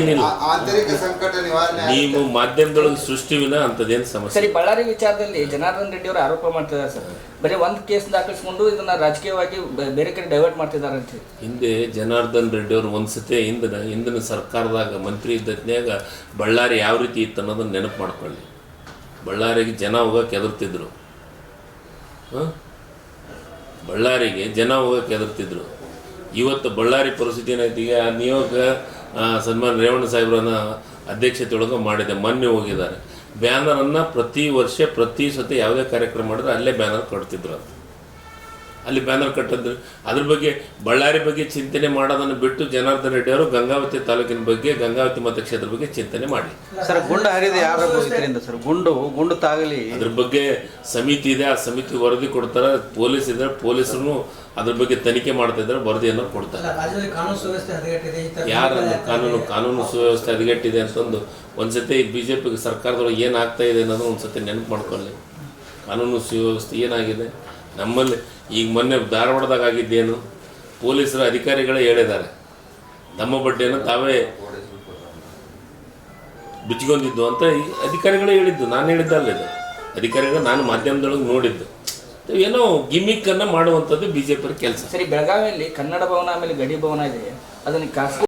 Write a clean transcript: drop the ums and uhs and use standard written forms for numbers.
ಏನಿಲ್ಲ, ಆಂತರಿಕ ಸಂಕಟ ನಿವಾರಣೆ ನೀವು ಮಾಧ್ಯಮದೊಳಗೆ ಸೃಷ್ಟಿವಿನ ಅಂತದೇನು ಸಮಸ್ಯೆ. ಸರಿ, ಬಳ್ಳಾರಿ ವಿಚಾರದಲ್ಲಿ ಜನಾರ್ದನ್ ರೆಡ್ಡಿ ಅವರು ಆರೋಪ ಮಾಡ್ತಿದ್ದಾರೆ ಸರ್. ಬರೀ ಒಂದು ಕೇಸ್ ದಾಖಲಿಸಿಕೊಂಡು ಇದನ್ನ ರಾಜಕೀಯವಾಗಿ ಬೇರೆ ಕಡೆ ಡೈವರ್ಟ್ ಮಾಡ್ತಿದ್ದಾರೆ ಅಂತ. ಹಿಂದೆ ಜನಾರ್ದನ್ ರೆಡ್ಡಿ ಅವರು ಒಂದ್ಸತಿ ಹಿಂದಿನ ಸರ್ಕಾರದಾಗ ಮಂತ್ರಿ ಇದ್ದತ್ನಾಗ ಬಳ್ಳಾರಿ ಯಾವ ರೀತಿ ಇತ್ತು ಅನ್ನೋದನ್ನ ನೆನಪು ಮಾಡ್ಕೊಳ್ಳಿ. ಬಳ್ಳಾರಿಗೆ ಜನ ಹೋಗಕ್ಕೆ ಹೆದರ್ತಿದ್ರು. ಬಳ್ಳಾರಿಗೆ ಜನ ಹೋಗಕ್ಕೆ ಹೆದರ್ತಿದ್ರು. ಇವತ್ತು ಬಳ್ಳಾರಿ ಪರಿಸ್ಥಿತಿ ಏನೈತಿ, ಆ ನಿಯೋಗ ಸನ್ಮಾನ್ ರೇವಣ್ಣ ಸಾಹೇಬ್ರನ್ನ ಅಧ್ಯಕ್ಷತೆಯೊಳಗೆ ಮಾಡಿದೆ, ಮೊನ್ನೆ ಹೋಗಿದ್ದಾರೆ. ಬ್ಯಾನರನ್ನು ಪ್ರತಿ ವರ್ಷ ಪ್ರತಿ ಸತಿ ಯಾವುದೇ ಕಾರ್ಯಕ್ರಮ ಮಾಡಿದ್ರೆ ಅಲ್ಲೇ ಬ್ಯಾನರ್ ಕಟ್ತಿದ್ರು. ಅದು ಅಲ್ಲಿ ಬ್ಯಾನರ್ ಕಟ್ಟಿದ್ರು. ಅದ್ರ ಬಗ್ಗೆ ಬಳ್ಳಾರಿ ಬಗ್ಗೆ ಚಿಂತನೆ ಮಾಡೋದನ್ನು ಬಿಟ್ಟು ಜನಾರ್ದನ್ ರೆಡ್ಡಿ ಅವರು ಗಂಗಾವತಿ ತಾಲೂಕಿನ ಬಗ್ಗೆ, ಗಂಗಾವತಿ ಮತಕ್ಷೇತ್ರದ ಬಗ್ಗೆ ಚಿಂತನೆ ಮಾಡಿ. ಸರ್, ಗುಂಡು ಹರಿದು ಯಾರು ಇದರಿಂದ ಸರ್ ಗುಂಡು ತಾಗಲಿ ಅದ್ರ ಬಗ್ಗೆ ಸಮಿತಿ ಇದೆ, ಆ ಸಮಿತಿ ವರದಿ ಕೊಡ್ತಾರೆ. ಪೊಲೀಸ್ ಇದ್ದಾರೆ, ಪೊಲೀಸರು ಅದ್ರ ಬಗ್ಗೆ ತನಿಖೆ ಮಾಡ್ತಾ ಇದ್ದಾರೆ, ವರದಿಯನ್ನು ಕೊಡ್ತಾರೆ. ಯಾರು ಕಾನೂನು ಸುವ್ಯವಸ್ಥೆ ಹದಗೆಟ್ಟಿದೆ ಅಂತಂದು ಒಂದ್ಸತಿ BJP ಸರ್ಕಾರದೊಳಗೆ ಏನಾಗ್ತಾ ಇದೆ ಅನ್ನೋದು ಒಂದ್ಸತಿ ನೆನಪು ಮಾಡ್ಕೊಳ್ಳಿ. ಕಾನೂನು ಸುವ್ಯವಸ್ಥೆ ಏನಾಗಿದೆ ನಮ್ಮಲ್ಲಿ. ಈಗ ಮೊನ್ನೆ ಧಾರವಾಡದಾಗ ಆಗಿದ್ದೇನು, ಪೊಲೀಸರ ಅಧಿಕಾರಿಗಳೇ ಹೇಳಿದ್ದಾರೆ ನಮ್ಮ ಬಡ್ಡಿಯನ್ನು ತಾವೇ ಬಿಚ್ಕೊಂಡಿದ್ದು ಅಂತ ಅಧಿಕಾರಿಗಳೇ ಹೇಳಿದ್ದು. ನಾನು ಹೇಳಿದ್ದಲ್ಲ, ಇದು ಅಧಿಕಾರಿಗಳು ನಾನು ಮಾಧ್ಯಮದೊಳಗೆ ನೋಡಿದ್ದು. ಏನೋ ಗಿಮಿಕ್ ಅನ್ನ ಮಾಡುವಂಥದ್ದು BJP ಕೆಲಸ. ಸರಿ, ಬೆಳಗಾವಿಯಲ್ಲಿ ಕನ್ನಡ ಭವನ ಆಮೇಲೆ ಗಡಿ ಭವನ ಇದೆ, ಅದನ್ನು ಖಾಸಗಿ